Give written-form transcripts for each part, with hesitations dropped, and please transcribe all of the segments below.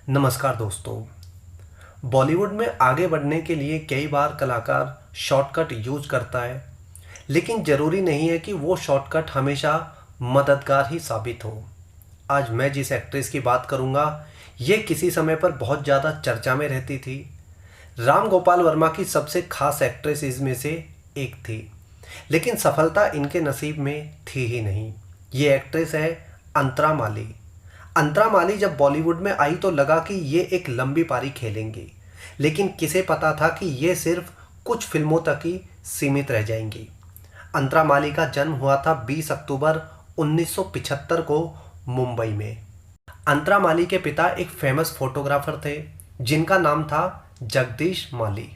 नमस्कार दोस्तों। बॉलीवुड में आगे बढ़ने के लिए कई बार कलाकार शॉर्टकट यूज करता है, लेकिन ज़रूरी नहीं है कि वो शॉर्टकट हमेशा मददगार ही साबित हो। आज मैं जिस एक्ट्रेस की बात करूँगा, ये किसी समय पर बहुत ज़्यादा चर्चा में रहती थी। राम गोपाल वर्मा की सबसे खास एक्ट्रेस इसमें से एक थी, लेकिन सफलता इनके नसीब में थी ही नहीं। ये एक्ट्रेस है अंतरा माली। अंतरा माली जब बॉलीवुड में आई तो लगा कि ये एक लंबी पारी खेलेंगी, लेकिन किसे पता था कि ये सिर्फ कुछ फिल्मों तक ही सीमित रह जाएंगी। अंतरा माली का जन्म हुआ था 20 अक्टूबर 1975 को मुंबई में। अंतरा माली के पिता एक फेमस फोटोग्राफर थे जिनका नाम था जगदीश माली।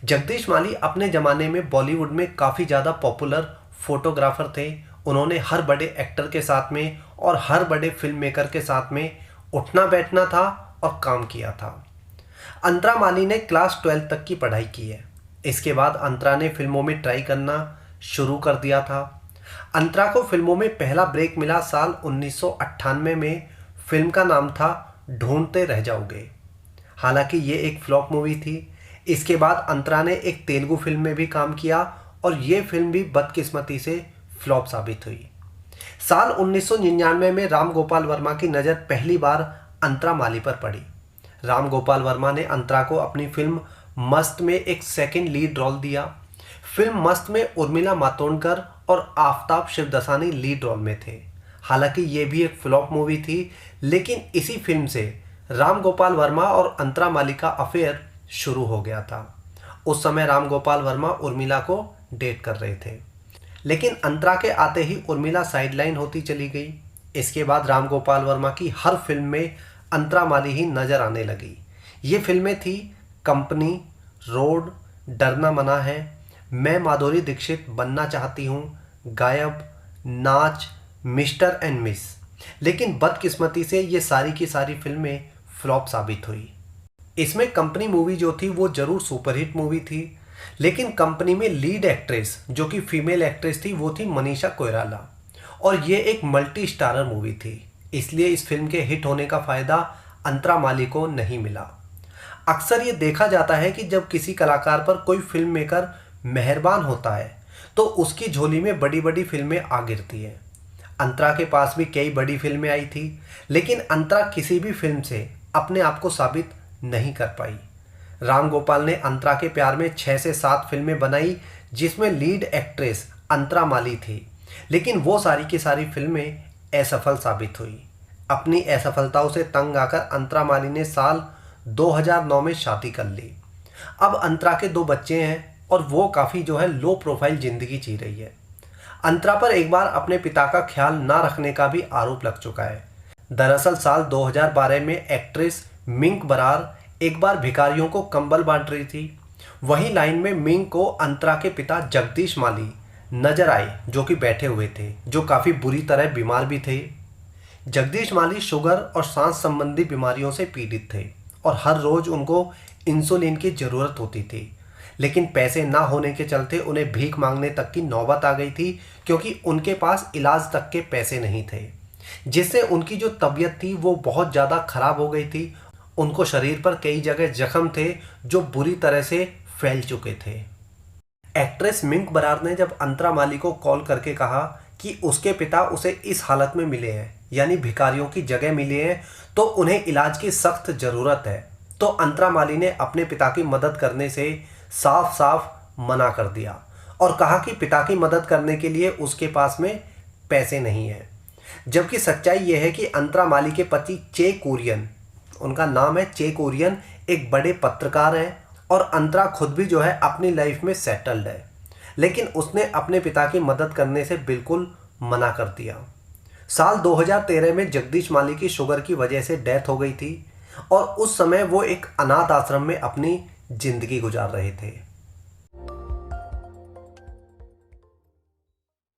जगदीश माली अपने ज़माने में बॉलीवुड में काफ़ी ज़्यादा पॉपुलर फोटोग्राफर थे। उन्होंने हर बड़े एक्टर के साथ में और हर बड़े फिल्म मेकर के साथ में उठना बैठना था और काम किया था। अंतरा माली ने क्लास 12 तक की पढ़ाई की है। इसके बाद अंतरा ने फिल्मों में ट्राई करना शुरू कर दिया था। अंतरा को फिल्मों में पहला ब्रेक मिला साल 1998 में। फिल्म का नाम था ढूंढते रह जाओगे। हालांकि ये एक फ्लॉप मूवी थी। इसके बाद अंतरा ने एक तेलुगु फिल्म में भी काम किया और ये फिल्म भी बदकिस्मती से फ्लॉप साबित हुई। साल 1999 में राम गोपाल वर्मा की नज़र पहली बार अंतरा माली पर पड़ी। राम गोपाल वर्मा ने अंतरा को अपनी फिल्म मस्त में एक सेकंड लीड रोल दिया। फिल्म मस्त में उर्मिला मातोंडकर और आफताब शिवदसानी लीड रोल में थे। हालांकि ये भी एक फ्लॉप मूवी थी, लेकिन इसी फिल्म से राम गोपाल वर्मा और अंतरा माली का अफेयर शुरू हो गया था। उस समय राम गोपाल वर्मा उर्मिला को डेट कर रहे थे, लेकिन अंतरा के आते ही उर्मिला साइडलाइन होती चली गई। इसके बाद राम गोपाल वर्मा की हर फिल्म में अंतरा माली ही नजर आने लगी। ये फिल्में थी कंपनी, रोड, डरना मना है, मैं माधुरी दीक्षित बनना चाहती हूँ, गायब, नाच, मिस्टर एंड मिस। लेकिन बदकिस्मती से ये सारी की सारी फिल्में फ्लॉप साबित हुई। इसमें कंपनी मूवी जो थी वो जरूर सुपरहिट मूवी थी, लेकिन कंपनी में लीड एक्ट्रेस जो कि फीमेल एक्ट्रेस थी वो थी मनीषा कोइराला, और ये एक मल्टी स्टारर मूवी थी। इसलिए इस फिल्म के हिट होने का फ़ायदा अंतरा माली को नहीं मिला। अक्सर ये देखा जाता है कि जब किसी कलाकार पर कोई फिल्म मेकर मेहरबान होता है तो उसकी झोली में बड़ी बड़ी फिल्में आ गिरती हैं। अंतरा के पास भी कई बड़ी फिल्में आई थी, लेकिन अंतरा किसी भी फिल्म से अपने आप को साबित नहीं कर पाई। राम गोपाल ने अंतरा के प्यार में 6 से 7 फिल्में बनाई जिसमें लीड एक्ट्रेस अंतरा माली थी, लेकिन वो सारी की सारी फिल्में असफल साबित हुई। अपनी असफलताओं से तंग आकर अंतरा माली ने साल 2009 में शादी कर ली। अब अंतरा के 2 बच्चे हैं और वो काफ़ी लो प्रोफाइल ज़िंदगी जी रही है। अंतरा पर एक बार अपने पिता का ख्याल ना रखने का भी आरोप लग चुका है। दरअसल साल 2012 में एक्ट्रेस मिंक बरार एक बार भिखारियों को कंबल बांट रही थी। वही लाइन में मिंक को अंतरा के पिता जगदीश माली नजर आए, जो कि बैठे हुए थे, जो काफ़ी बुरी तरह बीमार भी थे। जगदीश माली शुगर और सांस संबंधी बीमारियों से पीड़ित थे और हर रोज़ उनको इंसुलिन की ज़रूरत होती थी, लेकिन पैसे ना होने के चलते उन्हें भीख मांगने तक की नौबत आ गई थी, क्योंकि उनके पास इलाज तक के पैसे नहीं थे, जिससे उनकी जो तबीयत थी वो बहुत ज़्यादा ख़राब हो गई थी। उनको शरीर पर कई जगह जख्म थे जो बुरी तरह से फैल चुके थे। एक्ट्रेस मिंक बरार ने जब अंतरा माली को कॉल करके कहा कि उसके पिता उसे इस हालत में मिले हैं, यानी भिखारियों की जगह मिले हैं, तो उन्हें इलाज की सख्त ज़रूरत है, तो अंतरा माली ने अपने पिता की मदद करने से साफ साफ मना कर दिया और कहा कि पिता की मदद करने के लिए उसके पास में पैसे नहीं है। जबकि सच्चाई यह है कि अंतरा माली के पति चे कुरियन, उनका नाम है चे कुरियन, एक बड़े पत्रकार हैं और अंतरा खुद भी अपनी लाइफ में सेटल्ड है, लेकिन उसने अपने पिता की मदद करने से बिल्कुल मना कर दिया। साल 2013 में जगदीश माली की शुगर की वजह से डेथ हो गई थी और उस समय वो एक अनाथ आश्रम में अपनी ज़िंदगी गुजार रहे थे।